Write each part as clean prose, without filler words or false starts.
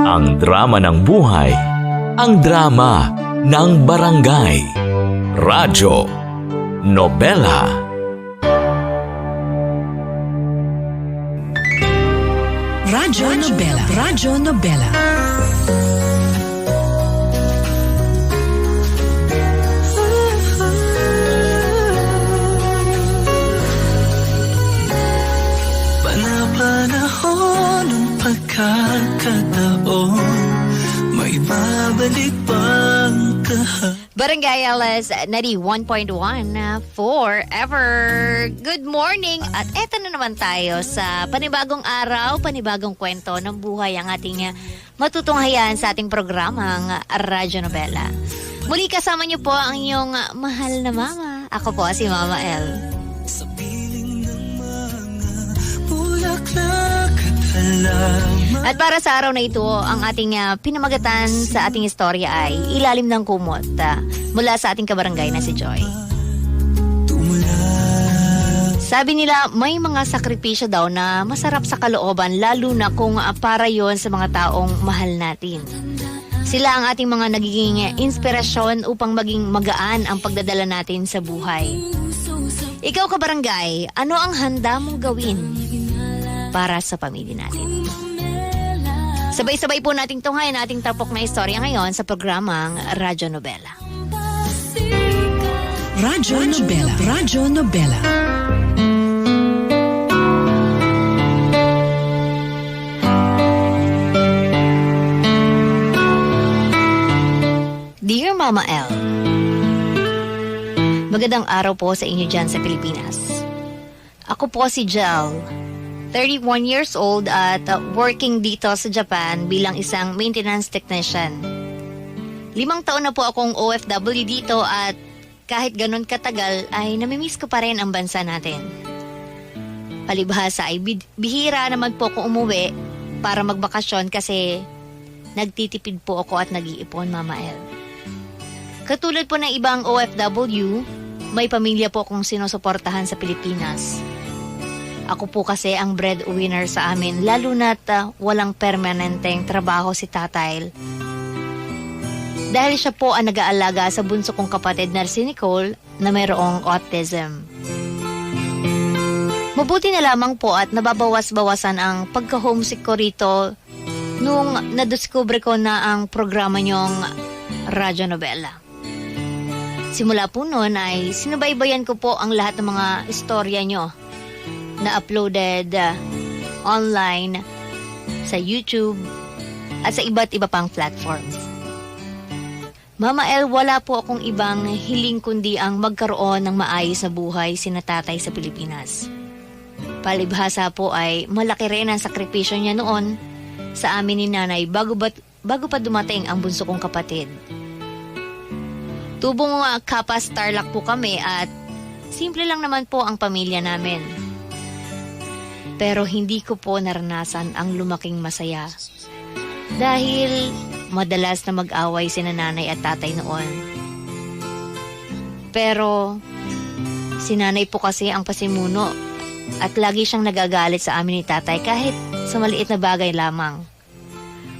Ang drama ng buhay, ang drama ng barangay. Radyo Nobela. Radyo Nobela. Radyo Nobela. Panapanahon ng pagkakataon, may babalik bang kahapon? Barangay LS 91.1 forever. Good morning at eto na naman tayo sa panibagong araw, panibagong kwento ng buhay ang ating matutunghayan sa ating programang Radyo Nobela. Muli kasama niyo po ang inyong mahal na mama. Ako po si Mama L. Sa piling ng mga bulaklak at halaman. At para sa araw na ito, ang ating pinamagatan sa ating istorya ay Ilalim ng Kumot mula sa ating kabarangay na si Joy. Sabi nila, may mga sakripisyo daw na masarap sa kalooban, lalo na kung para yon sa mga taong mahal natin. Sila ang ating mga nagiging inspirasyon upang maging magaan ang pagdadala natin sa buhay. Ikaw kabarangay, ano ang handa mong gawin para sa pamilya natin? Sabay-sabay po nating tunghayan ating tapok na istorya ngayon sa programang Radyo Nobela. Radyo Nobela. Radyo Nobela. Dear Mama L, magandang araw po sa inyo dyan sa Pilipinas. Ako po si Jel, 31 years old at working dito sa Japan bilang isang maintenance technician. 5 taon na po akong OFW dito at kahit ganun katagal ay namimiss ko pa rin ang bansa natin. Palibhasa ay bihira naman po ako umuwi para magbakasyon kasi nagtitipid po ako at nag-iipon, Mama L. Katulad po ng ibang OFW, may pamilya po akong sinusuportahan sa Pilipinas. Ako po kasi ang breadwinner sa amin, lalo na't walang permanenteng trabaho si tatay. Dahil siya po ang nag-aalaga sa bunso kong kapatid na si Nicole na mayroong autism. Mabuti na lamang po at nababawas-bawasan ang pagka-homesick ko rito nung nadiskubre ko na ang programa niyong Radyo Nobela. Simula po noon ay sinubaybayan ko po ang lahat ng mga istorya nyo na uploaded online sa YouTube at sa iba't iba pang platforms. Mama L, wala po akong ibang hiling kundi ang magkaroon ng maayos na buhay sina tatay sa Pilipinas. Palibhasa po ay malaki rin ang sakripisyo niya noon sa amin ni nanay bago pa dumating ang bunso kong kapatid. Tubong kapas Tarlac po kami at simple lang naman po ang pamilya namin. Pero hindi ko po naranasan ang lumaking masaya. Dahil madalas na mag-away sina nanay at tatay noon. Pero si nanay po kasi ang pasimuno at lagi siyang nagagalit sa amin ni tatay kahit sa maliit na bagay lamang.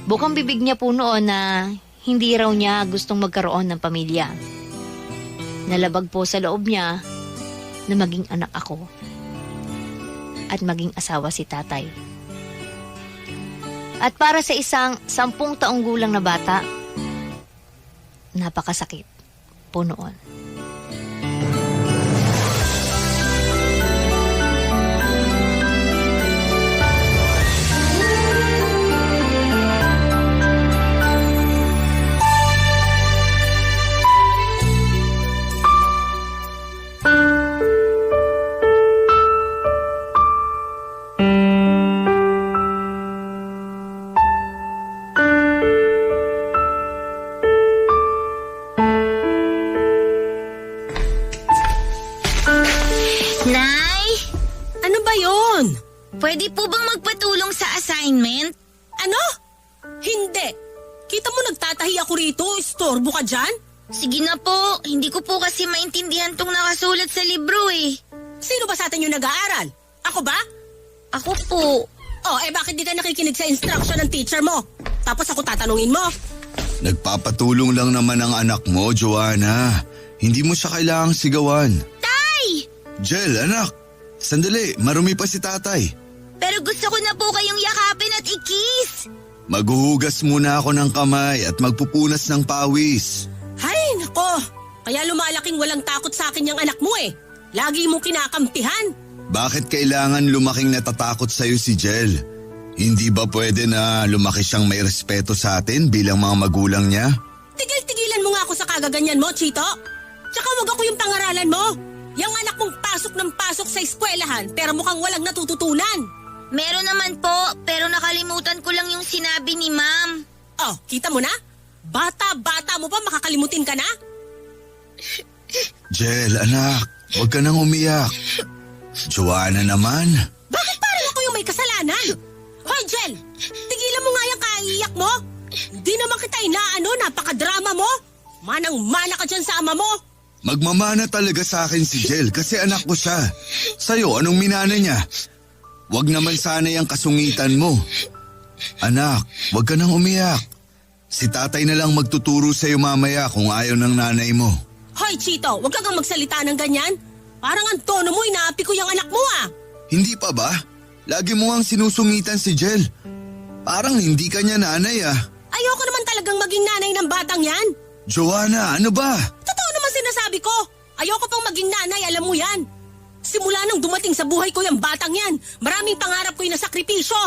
Bukang bibig niya po noon na hindi raw niya gustong magkaroon ng pamilya. Nalabag po sa loob niya na maging anak ako at maging asawa si tatay. At para sa isang 10 taong gulang na bata, napakasakit po noon. Nay, Ano ba yon? pwede po bang magpatulong sa assignment? Ano? Hindi. Kita mo nagtatahi ako rito, istorbo ka dyan? Sige na po, hindi ko po kasi maintindihan tong nakasulat sa libro eh. Sino ba sa atin yung nag-aaral? Ako ba? Ako po. Oh, bakit di ka nakikinig sa instruction ng teacher mo? Tapos ako tatanungin mo. Nagpapatulong lang naman ang anak mo, Joanna. Hindi mo siya kailangang sigawan. Tay! Jel, anak. Sandali, marumi pa si tatay. Pero gusto ko na po kayong yakapin at i-kiss. Maghuhugas muna ako ng kamay at magpupunas ng pawis. Hay, nako. Kaya lumalaking walang takot sa akin yung anak mo eh. Lagi mong kinakampihan. Bakit kailangan lumaking natatakot sa'yo si Jel? Hindi ba pwede na lumaki siyang may respeto sa atin bilang mga magulang niya? Tigil-tigilan mo nga ako sa kagaganyan mo, Chito. Tsaka wag ako yung pangaralan mo. Yang anak mong pasok ng pasok sa eskwelahan pero mukhang walang natututunan. Meron naman po, pero nakalimutan ko lang yung sinabi ni ma'am. Oh, kita mo na? Bata-bata mo pa makakalimutin ka na? Jel, anak, huwag ka nang umiyak. Joanna naman. Bakit parang ako yung may kasalanan? Hoy, Jel! Tigilan mo nga yung kaiiyak mo! Hindi naman kita inaano, napakadrama mo! Manang-mana ka dyan sa ama mo! Magmamana talaga sa akin si Jel kasi anak ko siya. Sa'yo, anong minana niya? Huwag naman sana yung kasungitan mo. Anak, huwag ka nang umiyak. Si tatay na lang magtuturo sa'yo mamaya kung ayaw ng nanay mo. Hoy, Chito! Huwag kang magsalita ng ganyan! Parang ang tono mo, inaapi ko yung anak mo ah! Hindi pa ba? Lagi mo ang sinusungitan si Jel. Parang hindi ka niya nanay ah. Ayoko naman talagang maging nanay ng batang yan! Joanna, ano ba? Totoo naman sinasabi ko! Ayoko pang maging nanay, alam mo yan! Simula nang dumating sa buhay ko yung batang yan, maraming pangarap ko yung nasakripisyo!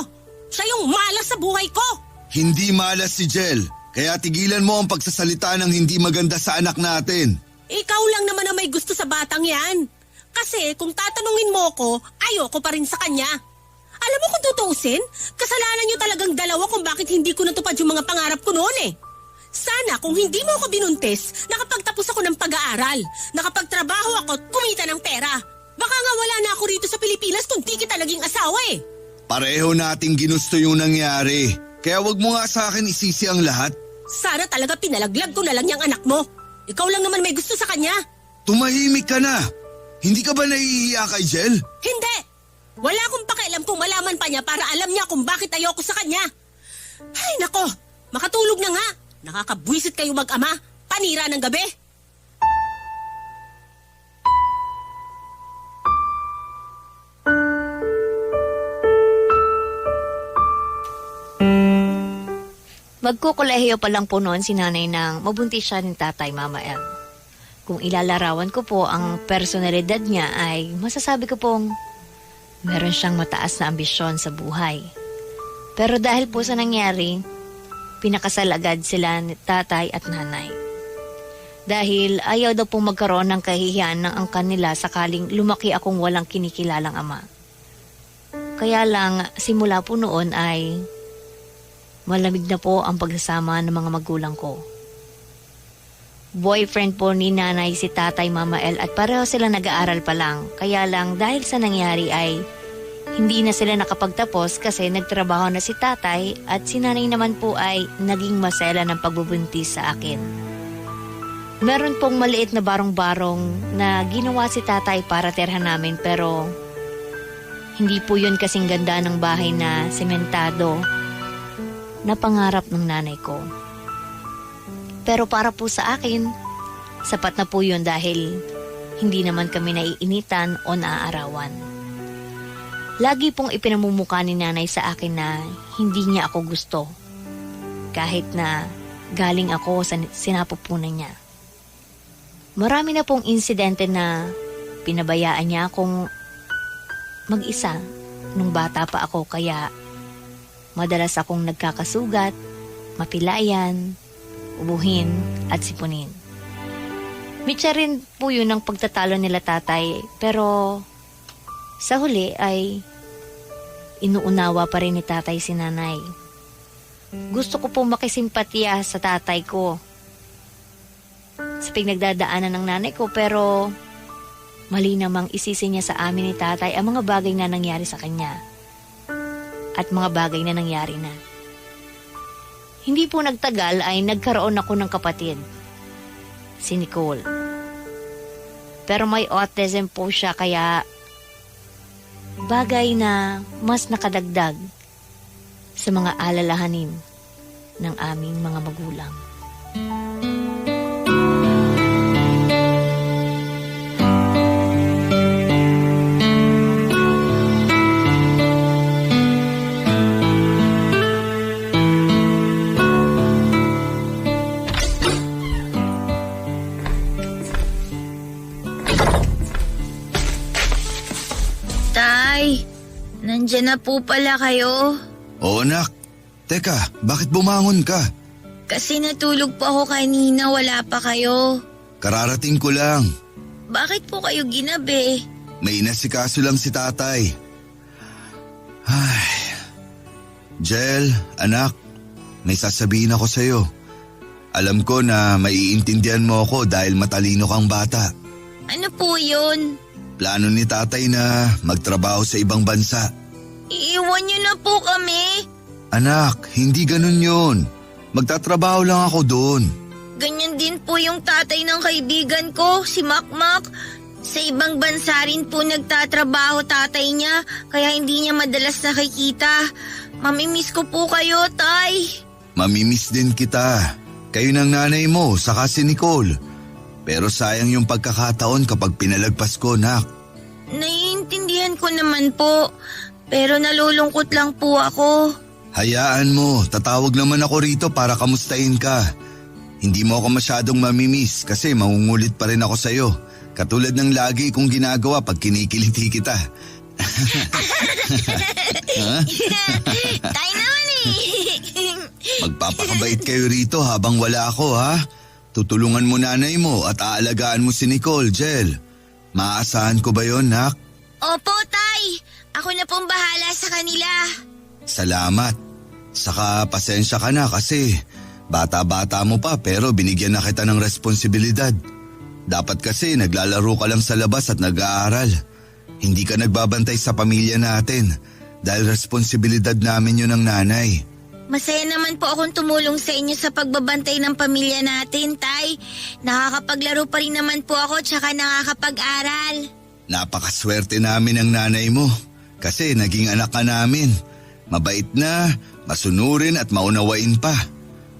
Siya yung malas sa buhay ko! Hindi malas si Jel. Kaya tigilan mo ang pagsasalita ng hindi maganda sa anak natin. Ikaw lang naman ang may gusto sa batang yan. Kasi kung tatanungin mo ko, ayoko pa rin sa kanya. Alam mo kung tutuusin, kasalanan niyo talagang dalawa kung bakit hindi ko natupad yung mga pangarap ko noon eh. Sana kung hindi mo ako binuntis, nakapagtapos ako ng pag-aaral, nakapagtrabaho ako at kumita ng pera. Baka nga wala na ako rito sa Pilipinas kung di kita naging asawa eh. Pareho nating ginusto yung nangyari. Kaya wag mo nga sa akin isisi ang lahat. Sana talaga pinalaglag ko na lang yung anak mo. Ikaw lang naman may gusto sa kanya. Tumahimik ka na. Hindi ka ba nahihiya kay Jel? Hindi! Wala akong pakialam kung malaman pa niya para alam niya kung bakit ayoko sa kanya. Ay nako, makatulog na nga. Nakakabwisit kayo mag-ama. Panira ng gabi. Magkukolehiyo pa lang po noon si nanay nang mabuntis siya ni tatay, Mama El. Kung ilalarawan ko po ang personalidad niya ay masasabi ko pong meron siyang mataas na ambisyon sa buhay. Pero dahil po sa nangyari, pinakasal agad sila ni tatay at nanay. Dahil ayaw daw pong magkaroon ng kahihiyan ng angkan nila sakaling lumaki akong walang kinikilalang ama. Kaya lang simula po noon ay malamig na po ang pagsasama ng mga magulang ko. Boyfriend po ni nanay si tatay, Mama El, at pareho sila nag-aaral pa lang. Kaya lang dahil sa nangyari ay hindi na sila nakapagtapos kasi nagtrabaho na si tatay at si nanay naman po ay naging masela ng pagbubuntis sa akin. Meron pong maliit na barong-barong na ginawa si tatay para terhan namin pero hindi po yun kasing ganda ng bahay na sementado na pangarap ng nanay ko. Pero para po sa akin, sapat na po yun dahil hindi naman kami naiinitan o naaarawan. Lagi pong ipinamumuka ni nanay sa akin na hindi niya ako gusto. Kahit na galing ako sa sinapupunan niya. Marami na pong insidente na pinabayaan niya akong mag-isa nung bata pa ako kaya madalas akong nagkakasugat, mapilayan, ubuhin at sipunin. Mitsa rin po yun ang pagtatalo nila tatay pero sa huli ay inuunawa pa rin ni tatay si nanay. Gusto ko po makisimpatiya sa tatay ko sa pinagdadaanan ng nanay ko pero mali namang isisi niya sa amin ni tatay ang mga bagay na nangyari sa kanya at mga bagay na nangyari na. Hindi po nagtagal ay nagkaroon ako ng kapatid, si Nicole. Pero may autism po siya kaya bagay na mas nakadagdag sa mga alalahanin ng aming mga magulang. Tay, nandyan na po pala kayo. Oo anak. Teka, bakit bumangon ka? Kasi natulog po ako kanina, wala pa kayo. Kararating ko lang. Bakit po kayo ginabi? May inasikaso lang si tatay. Ay. Jel, anak, may sasabihin ako sa'yo. Alam ko na maiintindihan mo ako dahil matalino kang bata. Ano po yun? Plano ni tatay na magtrabaho sa ibang bansa. Iiwan niyo na po kami. Anak, hindi ganun yun. Magtatrabaho lang ako doon. Ganyan din po yung tatay ng kaibigan ko, si Makmak. Sa ibang bansa rin po nagtatrabaho tatay niya, kaya hindi niya madalas nakikita. Mamimiss ko po kayo, tay. Mamimiss din kita. Kayo ng nanay mo, saka si Nicole. Pero sayang yung pagkakataon kapag pinalagpas ko, nak. Naiintindihan ko naman po, pero nalulungkot lang po ako. Hayaan mo, tatawag naman ako rito para kamustahin ka. Hindi mo ako masyadong mamimiss kasi mangungulit pa rin ako sa'yo. Katulad ng lagi kong ginagawa pag kinikiliti kita. Tay naman eh. Magpapakabait kayo rito habang wala ako, ha? Tutulungan mo nanay mo at aalagaan mo si Nicole, Jel. Maaasahan ko ba yon, nak? Opo, tay. Ako na pong bahala sa kanila. Salamat. Saka pasensya ka na kasi bata-bata mo pa pero binigyan na kita ng responsibilidad. Dapat kasi naglalaro ka lang sa labas at nag-aaral. Hindi ka nagbabantay sa pamilya natin dahil responsibilidad namin yun ng nanay. Masaya naman po akong tumulong sa inyo sa pagbabantay ng pamilya natin, tay. Nakakapaglaro pa rin naman po ako tsaka nakakapag-aral. Napakaswerte namin ng nanay mo kasi naging anak ka namin. Mabait na, masunurin at maunawain pa.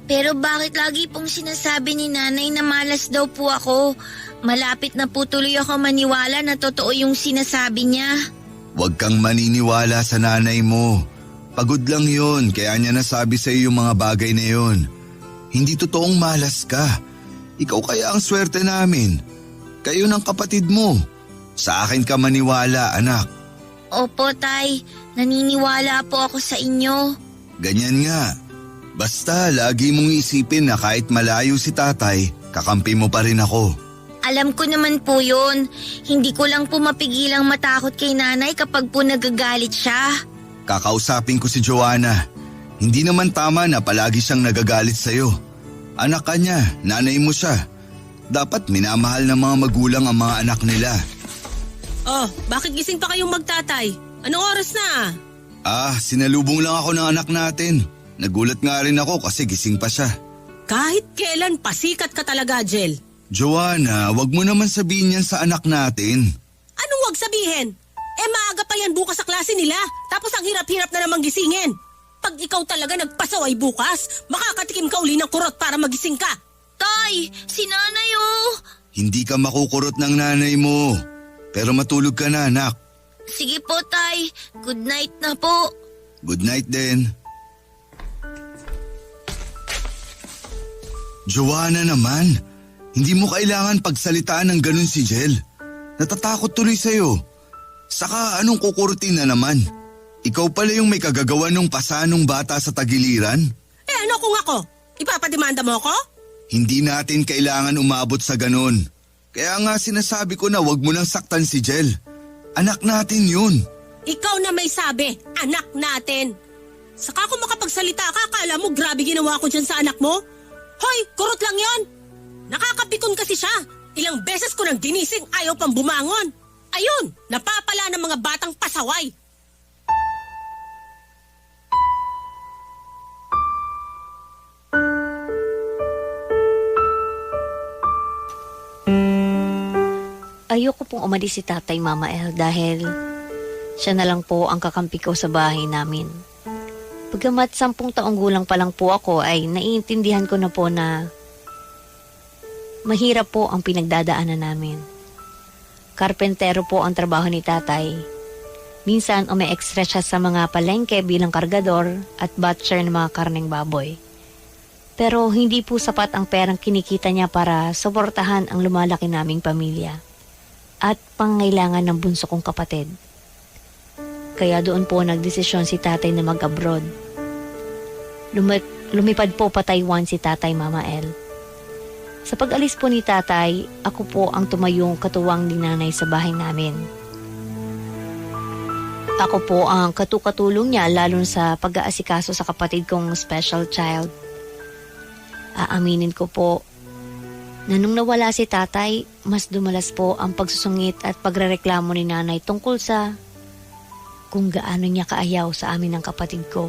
Pero bakit lagi pong sinasabi ni nanay na malas daw po ako? Malapit na po tuloy ako maniwala na totoo yung sinasabi niya. Huwag kang maniniwala sa nanay mo. Pagod lang yun, kaya niya nasabi sa iyo yung mga bagay na yun. Hindi totoong malas ka. Ikaw kaya ang swerte namin. Kayo ng kapatid mo. Sa akin ka maniwala, anak. Opo, tay. Naniniwala po ako sa inyo. Ganyan nga. Basta lagi mong isipin na kahit malayo si tatay, kakampi mo pa rin ako. Alam ko naman po yun. Hindi ko lang po mapigilang matakot kay nanay kapag po nagagalit siya. Kakausapin ko si Joanna. Hindi naman tama na palagi siyang nagagalit sa'yo. Anak ka niya, nanay mo siya. Dapat minamahal ng mga magulang ang mga anak nila. Oh, bakit gising pa kayong magtatay? Anong oras na? Sinalubong lang ako ng anak natin. Nagulat nga rin ako kasi gising pa siya. Kahit kailan pasikat ka talaga, Jel. Joanna, wag mo naman sabihin yan sa anak natin. Anong wag sabihin? Maaga pa yan bukas sa klase nila. Tapos ang hirap-hirap na namang gisingin. Pag ikaw talaga nagpasaway bukas, makakatikim ka uli ng kurot para magising ka. Tay, si nanay oh. Hindi ka makukurot ng nanay mo. Pero matulog ka na, anak. Sige po, tay. Good night na po. Good night din. Joanna naman, hindi mo kailangan pagsalitaan ng ganun si Jel. Natatakot tuloy sa'yo. Saka anong kukurutin na naman? Ikaw pala yung may kagagawa ng pasanong bata sa tagiliran? Ano kung ako? Ipapademanda mo ako? Hindi natin kailangan umabot sa ganun. Kaya nga sinasabi ko na wag mo nang saktan si Jel. Anak natin yun. Ikaw na may sabi, anak natin. Saka kung makapagsalita ka, akala mo grabe ginawa ko dyan sa anak mo? Hoy, kurot lang yon. Nakakapikon kasi siya. Ilang beses ko nang ginising, ayaw pang bumangon. Ayun, napapala ng mga batang pasaway. Ayoko pong umalis si Tatay Mama El dahil siya na lang po ang kakampi ko sa bahay namin. Bagamat 10 taong gulang pa lang po ako ay naiintindihan ko na po na mahirap po ang pinagdadaanan namin. Karpentero po ang trabaho ni tatay. Minsan umi-extra siya sa mga palengke bilang kargador at butcher ng mga karneng baboy. Pero hindi po sapat ang perang kinikita niya para suportahan ang lumalaki naming pamilya at pangangailangan ng bunso kong kapatid. Kaya doon po nagdesisyon si tatay na mag-abroad. Lumipad po pa Taiwan si tatay, Mama El. Sa pag-alis po ni tatay, ako po ang tumayong katuwang ni nanay sa bahay namin. Ako po ang katukatulong niya lalo sa pag-aasikaso sa kapatid kong special child. Aaminin ko po na nung nawala si tatay, mas dumalas po ang pagsusungit at pagrereklamo ni nanay tungkol sa kung gaano niya kaayaw sa amin ng kapatid ko.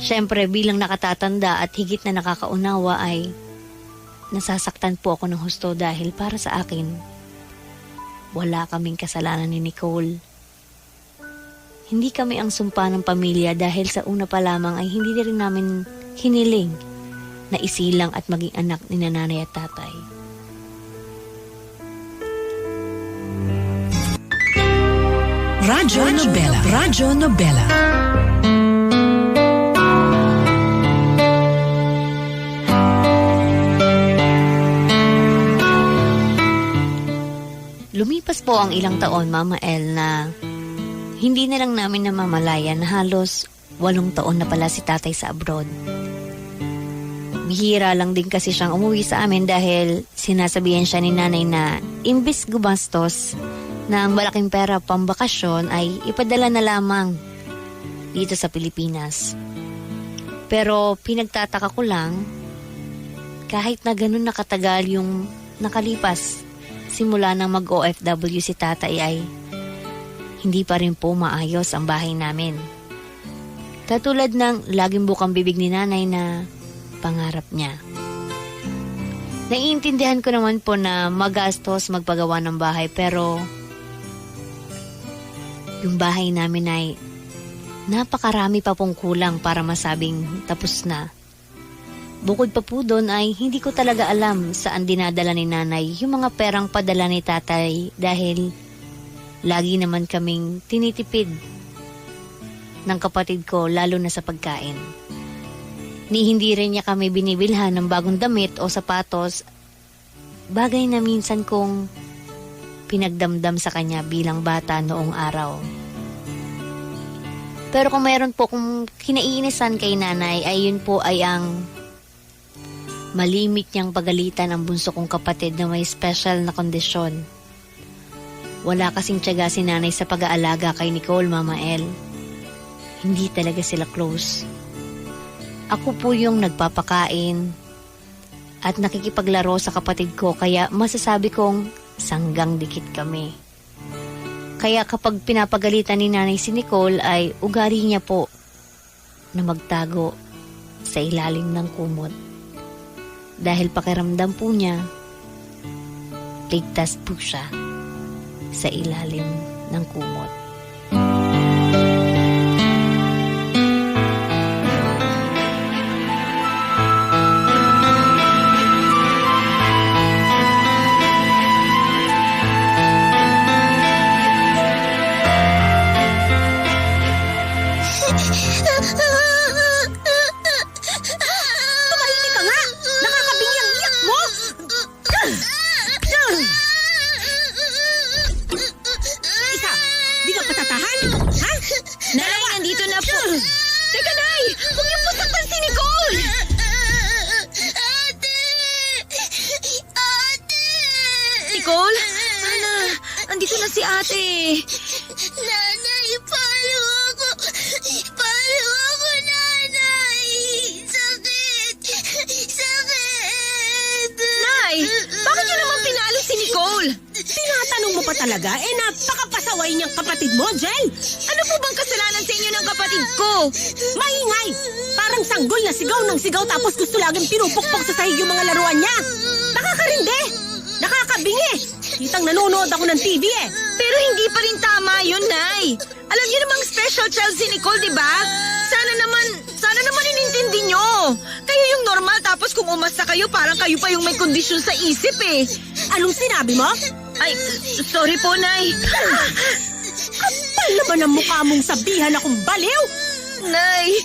Siyempre, bilang nakatatanda at higit na nakakaunawa ay nasasaktan po ako ng husto dahil para sa akin, wala kaming kasalanan ni Nicole. Hindi kami ang sumpa ng pamilya dahil sa una pa lamang ay hindi rin namin hiniling na isilang at maging anak ni nanay at tatay. Radyo Nobela. Radyo Nobela. Lumipas po ang ilang taon, Mama El, na hindi na lang namin namamalayan na halos 8 taon na pala si tatay sa abroad. Bihira lang din kasi siyang umuwi sa amin dahil sinasabihan siya ni nanay na imbis gumastos na ang malaking pera pambakasyon ay ipadala na lamang dito sa Pilipinas. Pero pinagtataka ko lang, kahit na ganun nakatagal yung nakalipas, simula nang mag-OFW si tatay ay hindi pa rin po maayos ang bahay namin. Katulad ng laging bukang bibig ni nanay na pangarap niya. Naiintindihan ko naman po na magastos magpagawa ng bahay pero yung bahay namin ay napakarami pa pong kulang para masabing tapos na. Bukod pa po doon ay hindi ko talaga alam saan dinadala ni nanay yung mga perang padala ni tatay dahil lagi naman kaming tinitipid ng kapatid ko lalo na sa pagkain. Ni hindi rin niya kami binibilhan ng bagong damit o sapatos, bagay na minsan kong pinagdamdam sa kanya bilang bata noong araw. Pero kung mayroon po kung kinaiinisan kay nanay ay yun po ay ang malimit niyang pagalitan ang bunso kong kapatid na may special na kondisyon. Wala kasing tiyaga si nanay sa pag-aalaga kay Nicole, Mama El. Hindi talaga sila close. Ako po yung nagpapakain at nakikipaglaro sa kapatid ko kaya masasabi kong sanggang dikit kami. Kaya kapag pinapagalitan ni nanay si Nicole ay ugali niya po na magtago sa ilalim ng kumot. Dahil pakiramdam po niya, ligtas po siya sa ilalim ng kumot. Tumahimik ka nga! Nakakabingi ang iyak mo! Isa, di ka patatahan? Ha? Nay, nandito na po. Teka, Nay! Huwag niyo po saktan si Nicole! Ate! Ate! Nicole? Ana, andito na si ate. Nanay, paano ako? Paano ako, nanay? Sakit! Sakit! Nay, bakit niyo naman pinalo si Nicole? Tinatanong mo pa talaga? Napakapasaway niyang kapatid mo, Jel! Ano po bang kasalanan sa inyo ng kapatid ko? Maingay! Parang sanggol na sigaw ng sigaw tapos gusto laging pinupukpok sa sahig yung mga laruan niya. Nakakarindi! Nakakabingi! kitang nanonood ako ng TV eh. Pero hindi pa rin tama yun, Nay. Alam niyo namang special child si Nicole, di ba? Sana naman inintindi nyo. Kayo yung normal tapos kung umasta kayo, parang kayo pa yung may kondisyon sa isip eh. Anong sinabi mo? Ay, sorry po, Nay. Kapal naman ang mukha mong sabihan akong baliw. Nay,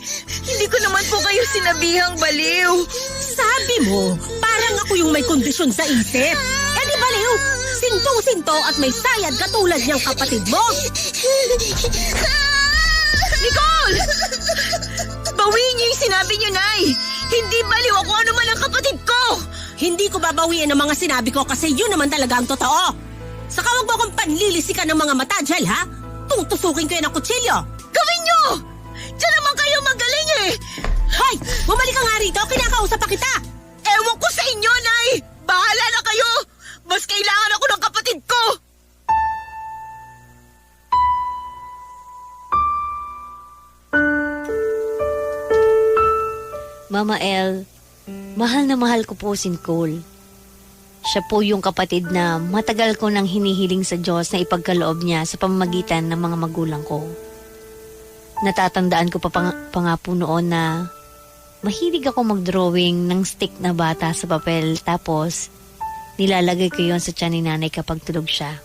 hindi ko naman po kayo sinabihang baliw. Sabi mo, parang ako yung may kondisyon sa isip. Eh di baliw, sinto-sinto at may sayad katulad niyang kapatid mo. Nicole! Bawiin niyo yung sinabi niyo, Nay. Hindi baliw ako ano man ang kapatid ko. Hindi ko babawiin ang mga sinabi ko kasi yun naman talaga ang totoo. Saka wag mo akong panlilisikan ng mga mata, Jel, ha? Tutusukin ko yan ng kutsilyo. Gawin niyo! Diyan naman kayo magaling eh. Hoy! Bumalik ka nga rito, kinakausap pa kita. Ewan ko sa inyo, Nay. Bahala na kayo. Mas kailangan ako ng kapatid ko. Mama El, mahal na mahal ko po si Nicole. Siya po yung kapatid na matagal ko nang hinihiling sa Diyos na ipagkaloob niya sa pamamagitan ng mga magulang ko. Natatandaan ko pa nga po noon na mahilig ako mag-drawing ng stick na bata sa papel tapos nilalagay ko yon sa tiyan ni nanay kapag tulog siya.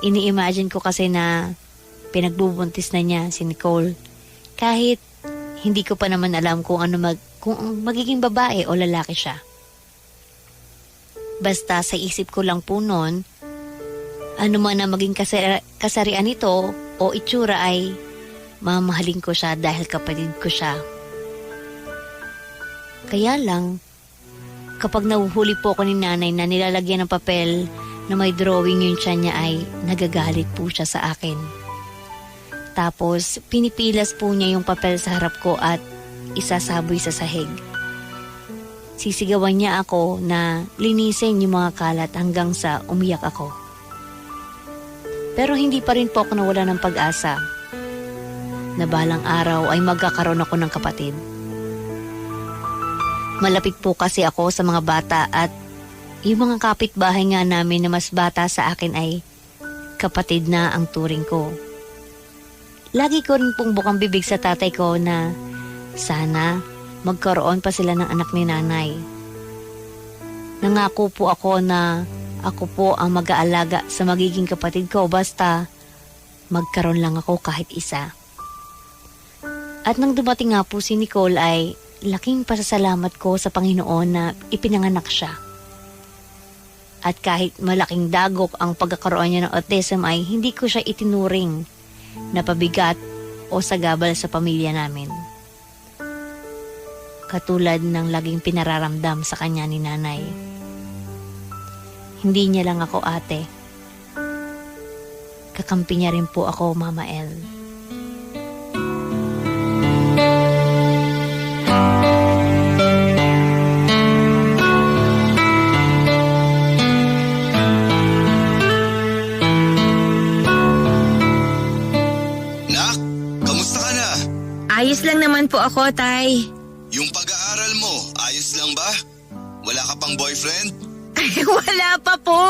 Ini-imagine ko kasi na pinagbubuntis na niya si Nicole kahit hindi ko pa naman alam kung magiging babae o lalaki siya. Basta sa isip ko lang po noon, ano man na maging kasarian nito o itsura ay mamahalin ko siya dahil kapatid ko siya. Kaya lang, kapag nahuhuli po ako ni nanay na nilalagyan ng papel na may drawing yung tiyan niya ay nagagalit po siya sa akin. Tapos, pinipilas po niya yung papel sa harap ko at isasaboy sa sahig. Sisigawan niya ako na linisin yung mga kalat hanggang sa umiyak ako. Pero hindi pa rin po ako nawala ng pag-asa na balang araw ay magkakaroon ako ng kapatid. Malapit po kasi ako sa mga bata at yung mga kapitbahay nga namin na mas bata sa akin ay kapatid na ang turing ko. Lagi ko rin pong bukang bibig sa tatay ko na sana magkaroon pa sila ng anak ni nanay. Nangako po ako na ako po ang mag-aalaga sa magiging kapatid ko basta magkaroon lang ako kahit isa. At nang dumating nga po si Nicole ay laking pasasalamat ko sa Panginoon na ipinanganak siya. At kahit malaking dagok ang pagkakaroon niya ng autism ay hindi ko siya itinuring na pabigat o sagabal sa pamilya namin. Katulad ng laging pinararamdam sa kanya ni nanay. Hindi niya lang ako ate. Kakampi niya rin po ako, Mama El. Nak, kamusta ka na? Ayos lang naman po ako, Tay. Yung pag-aaral mo, ayos lang ba? Wala ka pang boyfriend? Ay, wala pa po.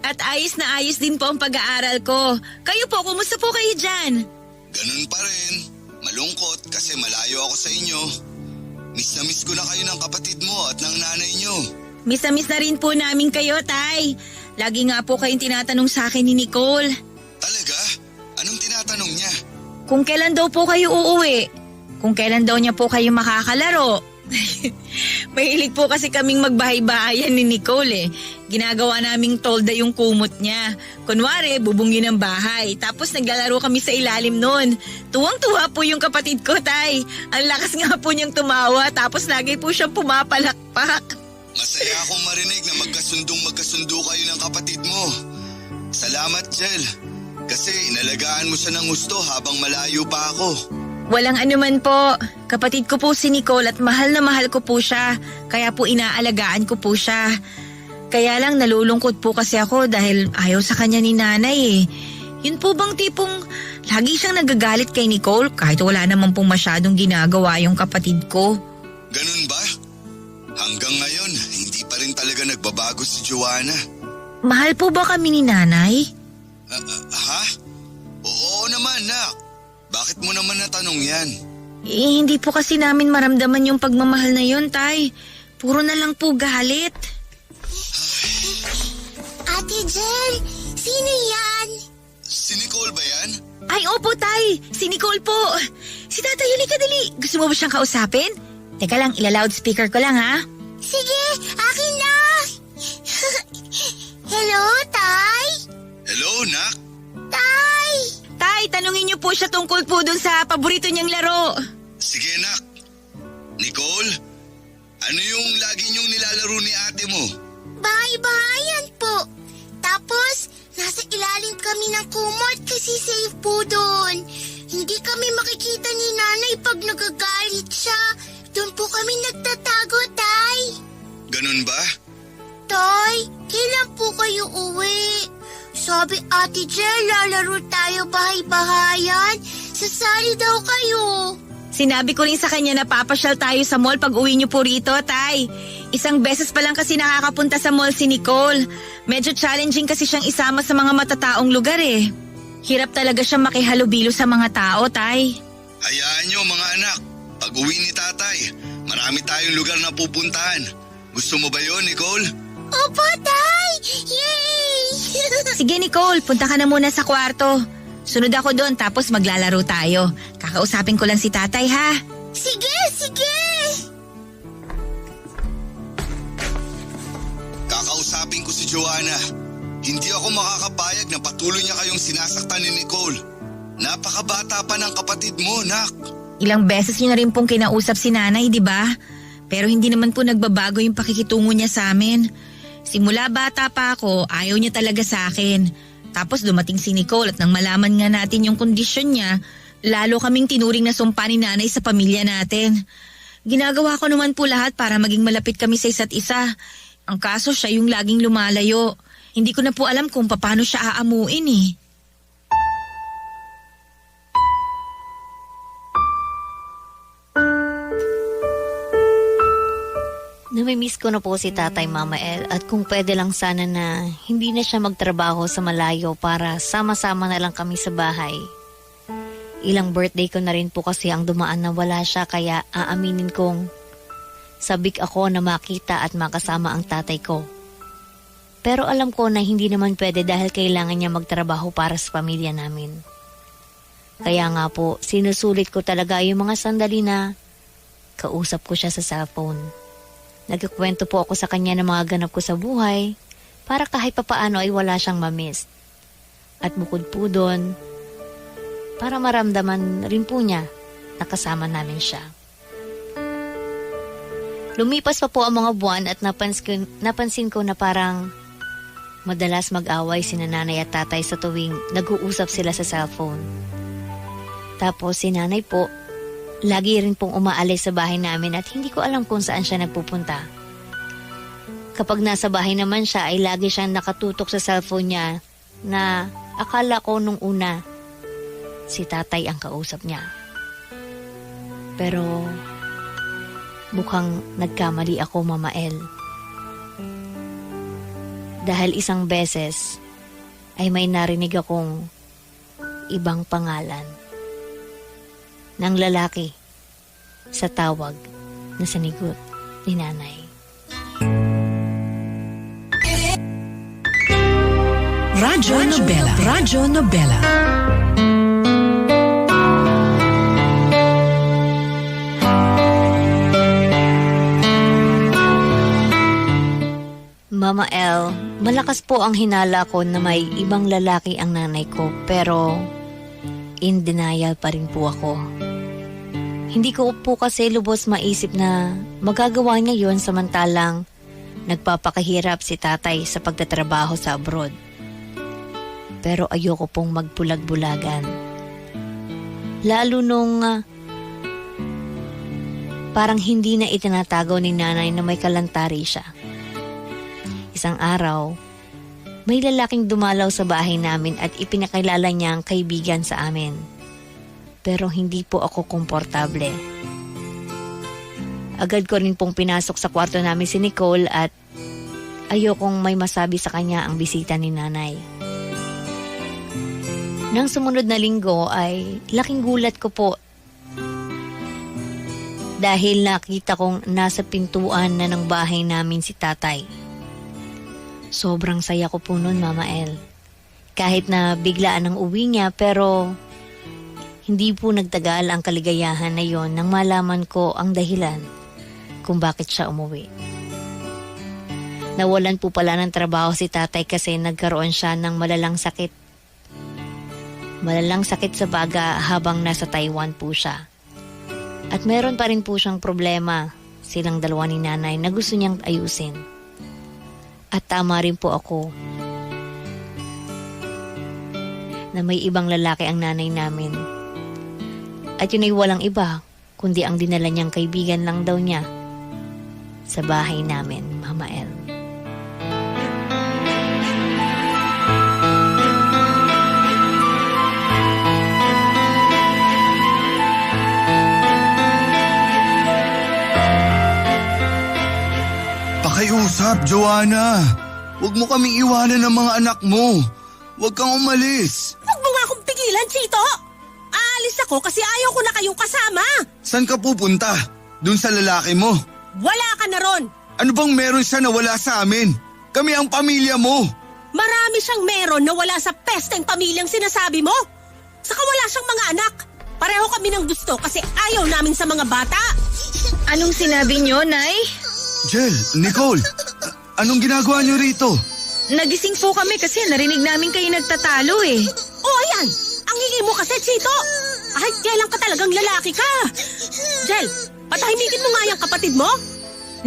At ayos na ayos din po ang pag-aaral ko. Kayo po, kumusta po kayo dyan? Ganun pa rin. Malungkot kasi malayo ako sa inyo. Miss na miss ko na kayo ng kapatid mo at ng nanay nyo. Miss na miss na rin po namin kayo, Tay. Lagi nga po kayong tinatanong sa akin ni Nicole. Talaga? Anong tinatanong niya? Kung kailan daw po kayo uuwi. Kung kailan daw niya po kayo makakalaro. Mahilig po kasi kaming magbahay-bahayan ni Nicole eh. Ginagawa naming tolda yung kumot niya. Kunwari, bubungin ang bahay. Tapos naglalaro kami sa ilalim nun. Tuwang-tuwa po yung kapatid ko, Tay. Ang lakas nga po niyang tumawa. Tapos lagi po siyang pumapalakpak. Masaya akong marinig na magkasundo kayo ng kapatid mo. Salamat, Jel. Kasi inalagaan mo siya ng gusto habang malayo pa ako. Walang anuman po. Kapatid ko po si Nicole at mahal na mahal ko po siya. Kaya po inaalagaan ko po siya. Kaya lang nalulungkot po kasi ako dahil ayaw sa kanya ni nanay eh. Yun po bang tipong lagi siyang nagagalit kay Nicole kahit wala naman pong masyadong ginagawa yung kapatid ko? Ganun ba? Hanggang ngayon, hindi pa rin talaga nagbabago si Joanna. Mahal po ba kami ni nanay? Ha? Oo naman, nak. Bakit mo naman natanong yan? Hindi po kasi namin maramdaman yung pagmamahal na yun, Tay. Puro na lang po galit. Ate Jel, sino yan? Si Nicole ba yan? Ay, opo, Tay. Si Nicole po. Si Tatay, halika dali. Gusto mo ba siyang kausapin? Teka lang, ila-loudspeaker ko lang, ha? Sige, akin na! Hello, Tay? Hello, nak. Tay! Tay, tanungin niyo po siya tungkol po dun sa paborito niyang laro. Sige, nak. Nicole, ano yung lagi niyong nilalaro ni ate mo? Bahay-bahayan po. Tapos, nasa ilalim kami ng kumot kasi safe po doon. Hindi kami makikita ni nanay pag nagagalit siya. Doon po kami nagtatago, Tay. Ganun ba? Tay, kailan po kayo uwi? Sabi Ate Jel, lalaro tayo bahay-bahayan. Sasali daw kayo. Sinabi ko rin sa kanya na papasyal tayo sa mall pag uwi niyo po rito, Tay. Isang beses pa lang kasi nakakapunta sa mall si Nicole. Medyo challenging kasi siyang isama sa mga matataong lugar eh. Hirap talaga siya makihalubilo sa mga tao, Tay. Hayaan niyo, mga anak. Pag uwi ni tatay, marami tayong lugar na pupuntahan. Gusto mo ba yon, Nicole? Opo, Tay! Yay! Sige, Nicole, punta ka na muna sa kwarto. Sunod ako doon tapos maglalaro tayo. Kakausapin ko lang si tatay, ha? Sige, sige! Kakausapin ko si Joanna. Hindi ako makakapayag na patuloy niya kayong sinasaktan ni Nicole. Napakabata pa ng kapatid mo, nak. Ilang beses niyo na rin pong kinausap si nanay, di ba? Pero hindi naman po nagbabago yung pakikitungo niya sa amin. Simula bata pa ako, ayaw niya talaga sa akin. Tapos dumating si Nicole at nang malaman nga natin yung kondisyon niya, lalo kaming tinuring na sumpa ni nanay sa pamilya natin. Ginagawa ko naman po lahat para maging malapit kami sa isa't isa. Ang kaso siya yung laging lumalayo. Hindi ko na po alam kung paano siya aamuin eh. Namimiss ko na po si Tatay Mama El at kung pwede lang sana na hindi na siya magtrabaho sa malayo para sama-sama na lang kami sa bahay. Ilang birthday ko na rin po kasi ang dumaan na wala siya kaya aaminin kong sabik ako na makita at makasama ang tatay ko. Pero alam ko na hindi naman pwede dahil kailangan niya magtrabaho para sa pamilya namin. Kaya nga po, sinusulit ko talaga yung mga sandali na kausap ko siya sa cellphone. Nagkukwento po ako sa kanya ng mga ganap ko sa buhay para kahit papaano ay wala siyang mamiss. At bukod po doon, para maramdaman rin po niya na kasama namin siya. Lumipas pa po ang mga buwan at napansin ko na parang madalas mag-away si nanay at tatay sa tuwing nag-uusap sila sa cellphone. Tapos si nanay po, lagi rin pong umaalis sa bahay namin at hindi ko alam kung saan siya nagpupunta. Kapag nasa bahay naman siya ay lagi siyang nakatutok sa cellphone niya na akala ko nung una si tatay ang kausap niya. Pero mukhang nagkamali ako, Mama El. Dahil isang beses ay may narinig akong ibang pangalan ng lalaki sa tawag na sanigot ni nanay. Radyo Nobela. Radyo Nobela. Mama El, malakas po ang hinala ko na may ibang lalaki ang nanay ko pero in denial pa rin po ako. Hindi ko po kasi lubos maisip na magagawa niya yon samantalang nagpapakahirap si tatay sa pagtatrabaho sa abroad. Pero ayoko pong magbulag-bulagan. Lalo nung parang hindi na itinatago ni nanay na may kalantari siya. Isang araw, may lalaking dumalaw sa bahay namin at ipinakilala niya ang kaibigan sa amin. Pero hindi po ako komportable. Agad ko rin pong pinasok sa kwarto namin si Nicole at ayokong may masabi sa kanya ang bisita ni nanay. Nang sumunod na linggo ay laking gulat ko po dahil nakita kong nasa pintuan na ng bahay namin si tatay. Sobrang saya ko po noon, Mama El. Kahit na biglaan ang uwi niya pero hindi po nagtagal ang kaligayahan na yon nang malaman ko ang dahilan kung bakit siya umuwi. Nawalan po pala ng trabaho si tatay kasi nagkaroon siya ng malalang sakit. Malalang sakit sa baga habang nasa Taiwan po siya. At meron pa rin po siyang problema silang dalawa ni nanay na gusto niyang ayusin. At tama rin po ako na may ibang lalaki ang nanay namin. At yun ay walang iba kundi ang dinala niyang kaibigan lang daw niya sa bahay namin, Mama El. Pakiusap, Joanna. Huwag mo kaming iwanan ng mga anak mo. Huwag kang umalis. Huwag mo nga akong pigilan, Chito! Aalis ako kasi ayaw ko na kayong kasama! Saan ka pupunta? Doon sa lalaki mo. Wala ka na ron! Ano bang meron siya na wala sa amin? Kami ang pamilya mo. Marami siyang meron na wala sa pesteng pamilyang sinasabi mo. Saka wala siyang mga anak. Pareho kami ng gusto kasi ayaw namin sa mga bata. Anong sinabi niyo, Nay? Jel, Nicole, anong ginagawa niyo rito? Nagising po kami kasi narinig namin kayo nagtatalo eh. O ayan, ang hingi mo kasi, Chito. Kahit kailan ka talagang lalaki ka. Jel, patahimikin mo nga yung kapatid mo.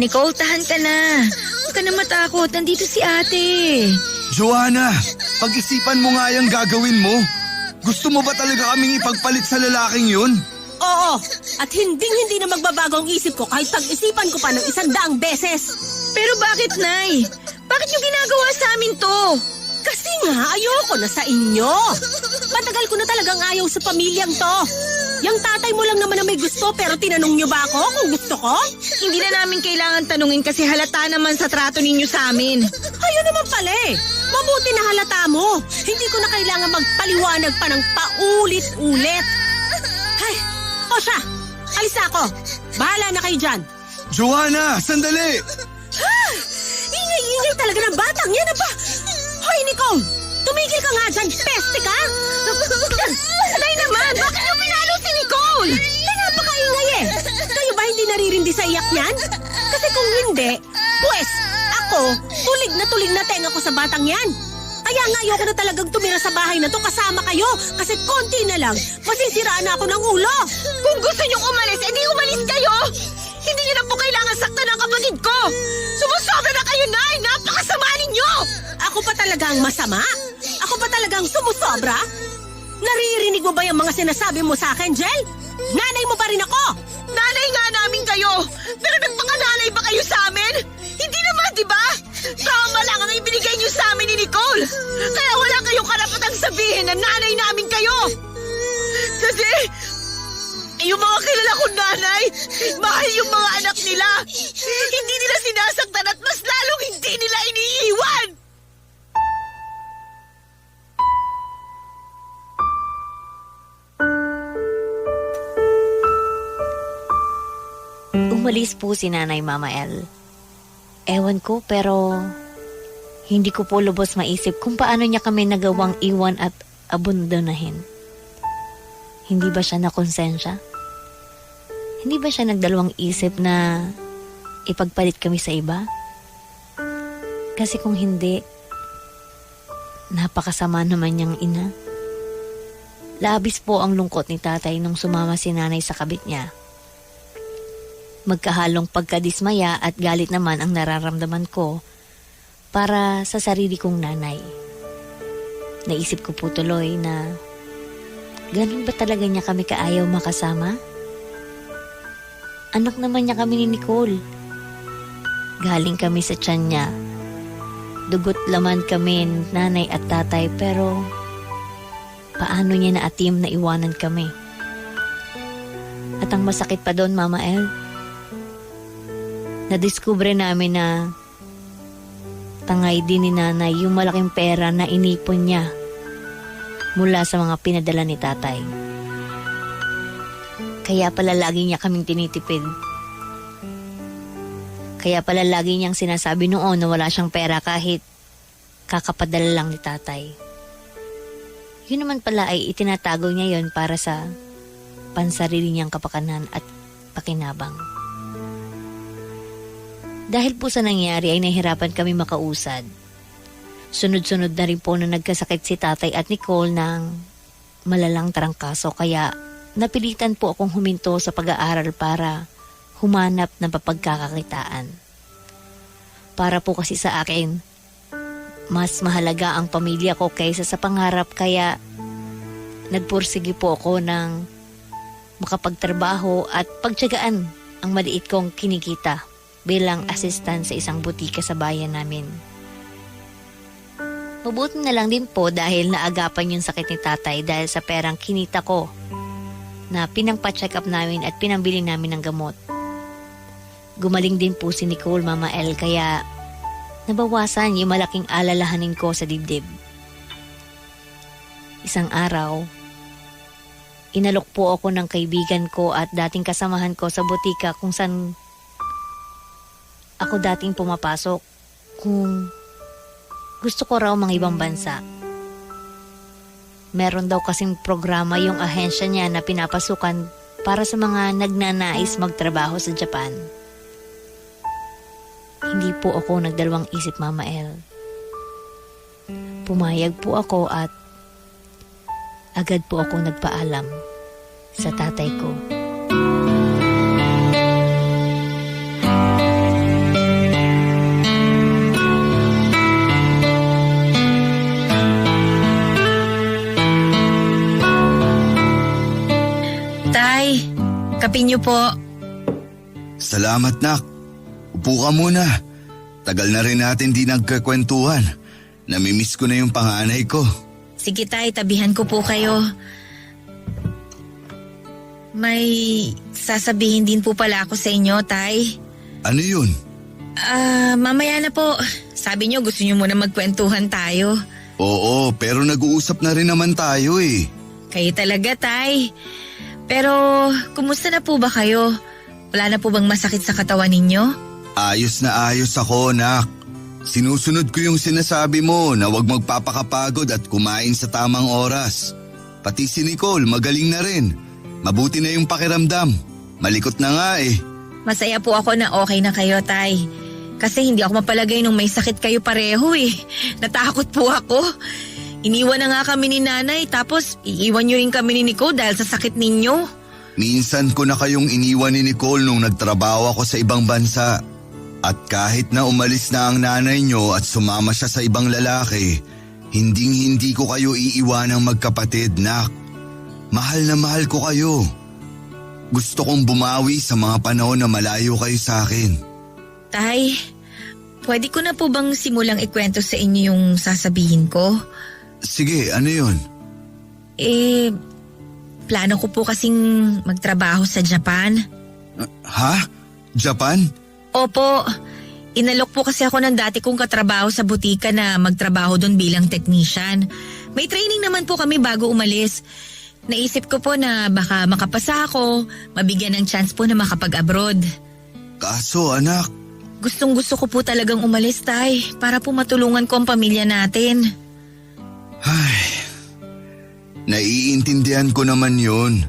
Nicole, tahan ka na. Huwag ka na matakot. Nandito si ate. Joanna, pag-isipan mo nga yung gagawin mo. Gusto mo ba talaga kaming ipagpalit sa lalaking yun? Oo, at hindi na magbabago ang isip ko kahit pag-isipan ko pa ng 100 beses. Pero bakit, Nay? Bakit niyo ginagawa sa amin to? Kasi nga, ayoko na sa inyo. Matagal ko na talagang ayaw sa pamilyang to. Yang tatay mo lang naman na may gusto pero tinanong niyo ba ako kung gusto ko? Hindi na namin kailangan tanungin kasi halata naman sa trato ninyo sa amin. Ayun naman pala eh. Mabuti na halata mo. Hindi ko na kailangan magpaliwanag pa ng paulit-ulit. Ay, o siya, alis na ako. Bahala na kayo dyan. Joanna, sandali! Ingay-ingay talaga ng batang yan, ba? Hoy, Nicole! Tumigil ka nga dyan, peste ka! Nay naman, bakit niyo pinalo si Nicole? Napakaingay eh! Kayo ba hindi naririndi sa iyak niyan? Kasi kung hindi, pues, ako, tulig na tenga ko sa batang yan. Kaya nga ayoko na talagang tumira sa bahay na to kasama kayo. Kasi konti na lang, masisiraan na ako ng ulo. Kung gusto niyong umalis, edi umalis kayo! Hindi niyo na po kailangan saktan ang kapatid ko! Sumusobra na kayo, Nay! Napakasama ninyo! Ako pa talaga ang masama? Ako pa talagang sumusobra? Naririnig mo ba yung mga sinasabi mo sa akin, Jel? Nanay mo pa rin ako! Nanay nga namin kayo! Pero nagpakananay ba kayo sa amin? Hindi naman, di ba? Trauma lang ang ibinigay niyo sa amin ni Nicole! Kaya wala kayong karapatang sabihin na nanay namin kayo! Kasi, yung mga kilala kong nanay, mahal yung mga anak nila! Hindi nila sinasaktan at mas lalong hindi nila iniiwan! Umalis po si Nanay Mama El. Ewan ko pero hindi ko po lubos maisip kung paano niya kami nagawang iwan at abandonahin. Hindi ba siya nakonsensya? Hindi ba siya nagdalawang isip na ipagpalit kami sa iba? Kasi kung hindi, napakasama naman niyang ina. Labis po ang lungkot ni tatay nung sumama si nanay sa kabit niya. Magkahalong pagkadismaya at galit naman ang nararamdaman ko para sa sarili kong nanay. Naisip ko po tuloy na ganun ba talaga niya kami kaayaw makasama? Anak naman niya kami ni Nicole. Galing kami sa tiyan niya. Dugot laman kami, nanay at tatay, pero paano niya naatim na iwanan kami? At ang masakit pa doon, Mama El, nadiskubre namin na tangay din ni nanay yung malaking pera na inipon niya mula sa mga pinadala ni tatay. Kaya pala lagi niya kaming tinitipid. Kaya pala lagi niyang sinasabi noon na wala siyang pera kahit kakapadala lang ni tatay. Yun naman pala ay itinatago niya yon para sa pansarili niyang kapakanan at pakinabang. Dahil po sa nangyari ay nahihirapan kami makausad. Sunod-sunod na rin po na nagkasakit si tatay at Nicole ng malalang tarangkaso kaya napilitan po akong huminto sa pag-aaral para humanap ng papagkakakitaan. Para po kasi sa akin, mas mahalaga ang pamilya ko kaysa sa pangarap kaya nagpursige po ako ng makapagtrabaho at pagtiyagaan ang maliit kong kinikita bilang assistant sa isang butika sa bayan namin. Mabuti na lang din po dahil naagapan yung sakit ni tatay dahil sa perang kinita ko na pinangpa-check up namin at pinambili namin ng gamot. Gumaling din po si Nicole, Mama El, kaya nabawasan yung malaking alalahanin ko sa dibdib. Isang araw, inalok po ako ng kaibigan ko at dating kasamahan ko sa butika kung saan ako dating pumapasok kung gusto ko raw mga ibang bansa. Meron daw kasing programa yung ahensya niya na pinapasukan para sa mga nagnanais magtrabaho sa Japan. Hindi po ako nagdalawang isip, Mama El. Pumayag po ako at agad po ako nagpaalam sa tatay ko. Tay, kape niyo po. Salamat, nak. Upo ka muna. Tagal na rin natin di nagkakwentuhan. Namimiss ko na yung panganay ko. Sige tay, tabihan ko po kayo. May sasabihin din po pala ako sa inyo, tay. Ano yun? Mamaya na po. Sabi niyo gusto niyo muna magkwentuhan tayo. Oo, pero nag-uusap na rin naman tayo eh. Kayo talaga, tay. Pero, kumusta na po ba kayo? Wala na po bang masakit sa katawan ninyo? Ayos na ayos ako, nak. Sinusunod ko yung sinasabi mo na huwag magpapakapagod at kumain sa tamang oras. Pati si Nicole, magaling na rin. Mabuti na yung pakiramdam. Malikot na nga eh. Masaya po ako na okay na kayo, tay. Kasi hindi ako mapalagay nung may sakit kayo pareho eh. Natakot po ako. Iniwan na nga kami ni nanay tapos iiwan niyo rin kami ni Nicole dahil sa sakit ninyo. Minsan ko na kayong iniwan ni Nicole nung nagtrabaho ako sa ibang bansa. At kahit na umalis na ang nanay nyo at sumama siya sa ibang lalaki, hindi ko kayo iiwanang magkapatid, nak. Mahal na mahal ko kayo. Gusto kong bumawi sa mga panahon na malayo kayo sa akin. Tay, pwede ko na po bang simulang ikwento sa inyo yung sasabihin ko? Sige, ano yun? Plano ko po kasing magtrabaho sa Japan. Ha? Japan? Opo, inalok po kasi ako ng dati kong katrabaho sa butika na magtrabaho doon bilang technician. May training naman po kami bago umalis. Naisip ko po na baka makapasa ako, mabigyan ng chance po na makapag-abroad. Kaso anak, Gustong-gusto ko po talagang umalis, tay, para po matulungan ko ang pamilya natin. ay, naiintindihan ko naman yun.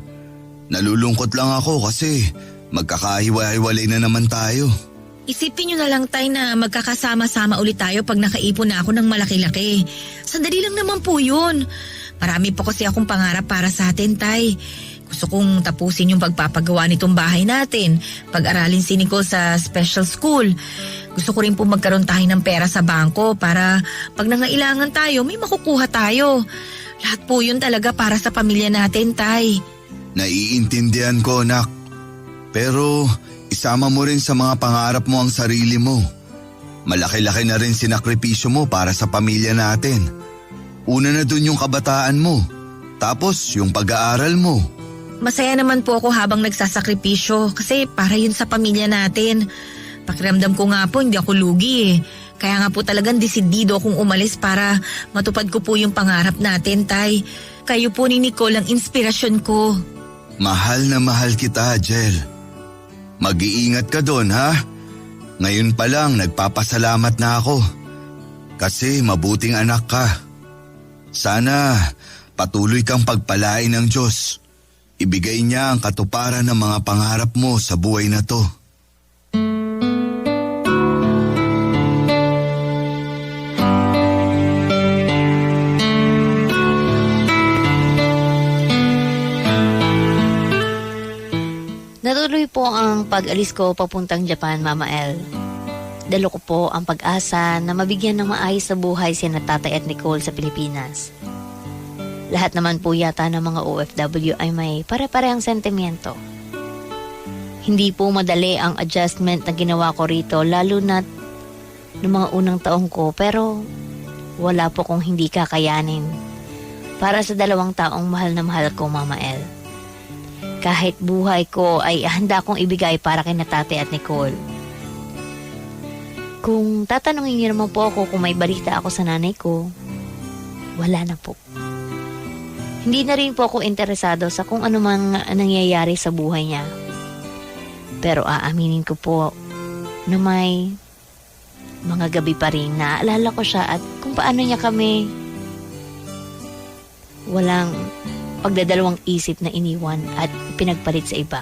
Nalulungkot lang ako kasi magkakahiwa-hiwalay na naman tayo. Isipin nyo na lang, tay, na magkakasama-sama ulit tayo pag nakaipon na ako ng malaki-laki. Sandali lang naman po yun. Marami po kasi akong pangarap para sa atin, tay. Gusto kong tapusin yung pagpapagawa nitong bahay natin. Pag-aralin si Nicole sa special school. Gusto ko rin po magkaroon tayo ng pera sa bangko para pag nangailangan tayo, may makukuha tayo. Lahat po yun talaga para sa pamilya natin, tay. Naiintindihan ko, nak. Pero isama mo rin sa mga pangarap mo ang sarili mo. Malaki-laki na rin sinakripisyo mo para sa pamilya natin. Una na dun yung kabataan mo. Tapos yung pag-aaral mo. Masaya naman po ako habang nagsasakripisyo kasi para yun sa pamilya natin. Pakiramdam ko nga po hindi ako lugi eh. Kaya nga po talagang desidido akong umalis para matupad ko po yung pangarap natin, Tay. Kayo po ni Nicole ang inspirasyon ko. Mahal na mahal kita, Jel. Mag-iingat ka doon, ha? Ngayon pa lang nagpapasalamat na ako. Kasi mabuting anak ka. Sana patuloy kang pagpalain ng Diyos. Ibigay niya ang katuparan ng mga pangarap mo sa buhay na to. Natuloy po ang pag-alis ko papuntang Japan, Mama El. Dalo ko po ang pag-asa na mabigyan ng maayos sa buhay sina Tatay at Nicole sa Pilipinas. Lahat naman po yata ng mga OFW ay may pare-parehang sentimiento. Hindi po madali ang adjustment na ginawa ko rito lalo na noong mga unang taong ko pero wala po kong hindi kakayanin para sa 2 taong mahal na mahal ko, Mama El. Kahit buhay ko ay handa kong ibigay para kina Tatay at Nicole. Kung tatanungin niyo naman po ako kung may balita ako sa nanay ko, wala na po. Hindi na rin po ako interesado sa kung ano mang nangyayari sa buhay niya. Pero aaminin ko po na may mga gabi pa rin naalala ko siya at kung paano niya kami walang pagdadalawang isip na iniwan at pinagpalit sa iba.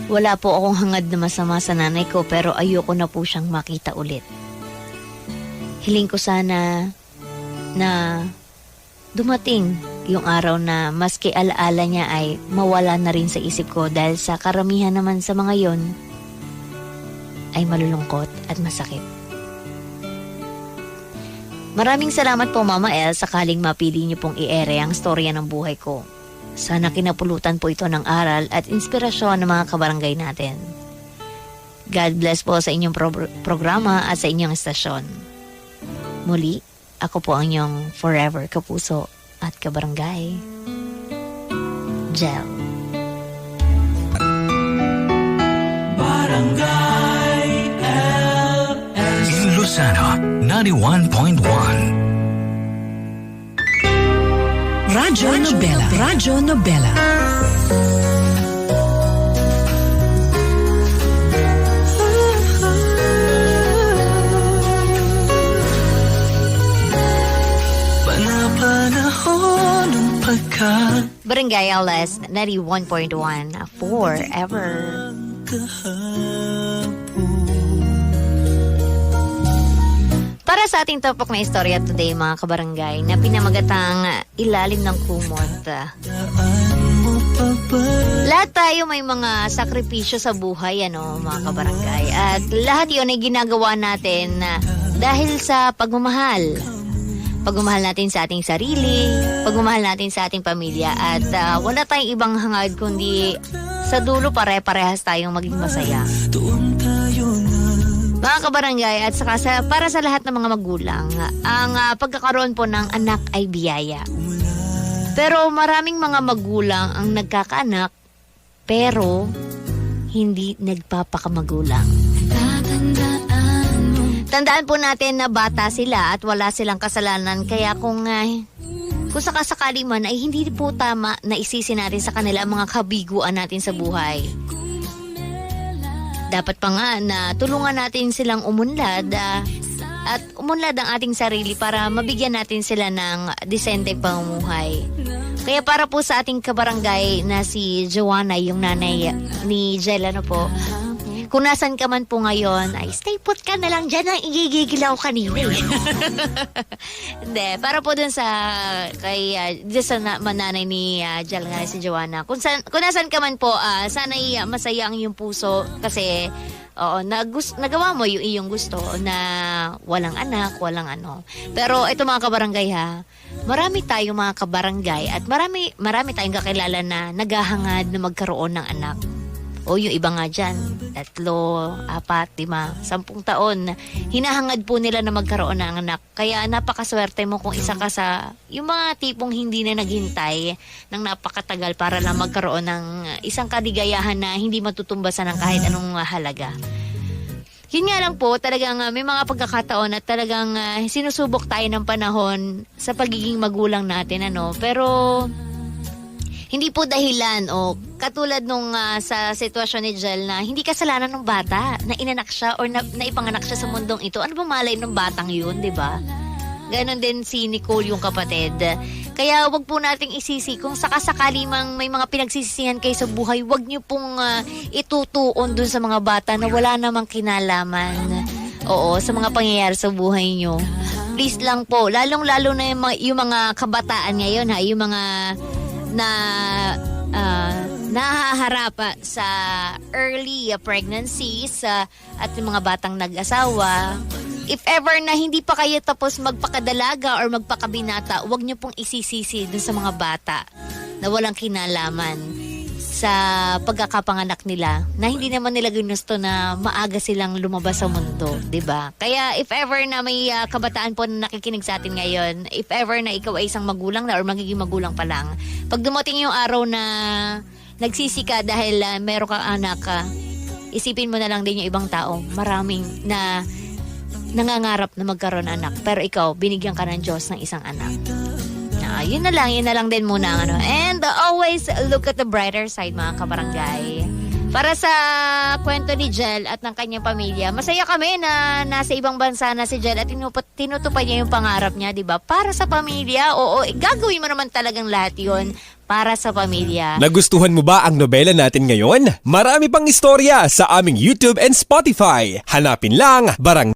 Wala po akong hangad na masama sa nanay ko pero ayoko na po siyang makita ulit. Hiling ko sana na dumating yung araw na maski alaala niya ay mawala na rin sa isip ko dahil sa karamihan naman sa mga yon ay malulungkot at masakit. Maraming salamat po, Mama El, sakaling mapili niyo pong i-ere ang storya ng buhay ko. Sana kinapulutan po ito ng aral at inspirasyon ng mga kabarangay natin. God bless po sa inyong programa at sa inyong estasyon. Muli, ako po ang inyong forever kapuso at kabarangay, Jel. In Lucena, 91.1. Radyo Nobela. Radyo Nobela. Panapanahon ng pagkat Barangay LS 91.1 forever. Para sa ating topok na istorya today, mga kabarangay, na pinamagatang ilalim ng kumot. Lahat tayo may mga sakripisyo sa buhay, mga kabarangay. At lahat yun ay ginagawa natin dahil sa pagmamahal. Pagmamahal natin sa ating sarili, pagmamahal natin sa ating pamilya. At wala tayong ibang hangad kundi sa dulo pare-parehas tayong maging masaya. Mga kabarangay, at saka para sa lahat ng mga magulang, ang pagkakaroon po ng anak ay biyaya. Pero maraming mga magulang ang nagkakaanak, pero hindi nagpapakamagulang. Tandaan po natin na bata sila at wala silang kasalanan, kaya kung sakasakali man ay hindi po tama na isisi natin sa kanila ang mga kabiguan natin sa buhay. Dapat pa nga na tulungan natin silang umunlad at umunlad ang ating sarili para mabigyan natin sila ng disenteng pamumuhay. Kaya para po sa ating kabarangay na si Joanna, yung nanay ni Jel, po, kung nasan ka man po ngayon, ay stay put ka na lang dyan, ang igigigilaw kanina. Hindi, para po dun sa mananay ni Jel nga si Joanna. Kung nasan ka man po, sana'y masaya ang iyong puso kasi nagawa mo yung iyong gusto na walang anak, walang ano. Pero ito mga kabarangay marami tayong mga kabarangay at marami tayong kakilala na naghahangad na magkaroon ng anak. O yung iba nga dyan, 3, 4, 5, 10 taon, hinahangad po nila na magkaroon ng anak. Kaya napakaswerte mo kung isa ka sa yung mga tipong hindi na naghintay ng napakatagal para lang magkaroon ng isang kaligayahan na hindi matutumbasan ng kahit anong halaga. Yun nga lang po, talagang may mga pagkakataon at talagang sinusubok tayo ng panahon sa pagiging magulang natin, ano. Pero hindi po dahilan o katulad nung sa sitwasyon ni Jel na hindi kasalanan ng bata na inanak siya or naipanganak siya sa mundong ito. Ano ba malay ng batang yun, di ba? Ganon din si Nicole, yung kapatid. Kaya wag po nating isisi kung sakasakali mang may mga pinagsisisihan kayo sa buhay, wag niyo pong itutuon dun sa mga bata na wala namang kinalaman. Oo, sa mga pangyayari sa buhay niyo. Please lang po, lalong-lalo na yung mga kabataan ngayon, yung mga nahaharap sa early pregnancies at yung mga batang nag-asawa. If ever na hindi pa kayo tapos magpakadalaga or magpakabinata, huwag niyo pong isisisi dun sa mga bata na walang kinalaman sa pagkakapanganak nila na hindi naman nila ginusto na maaga silang lumabas sa mundo, 'di ba? Kaya if ever na may kabataan po na nakikinig sa atin ngayon, if ever na ikaw ay isang magulang na or magiging magulang pa lang, pag dumating yung araw na nagsisi ka dahil meron kang anak, isipin mo na lang din yung ibang tao. Maraming na nangangarap na magkaroon anak, pero ikaw binigyan ka ng Diyos ng isang anak. Yun na lang din muna ang ano. And always look at the brighter side, mga kabarangay. Para sa kwento ni Jel at ng kanyang pamilya, masaya kami na nasa ibang bansa na si Jel at tinutupad niya yung pangarap niya, di ba? Para sa pamilya, oo, gagawin mo naman talagang lahat yun para sa pamilya. Nagustuhan mo ba ang nobela natin ngayon? Marami pang istorya sa aming YouTube and Spotify. Hanapin lang Barangay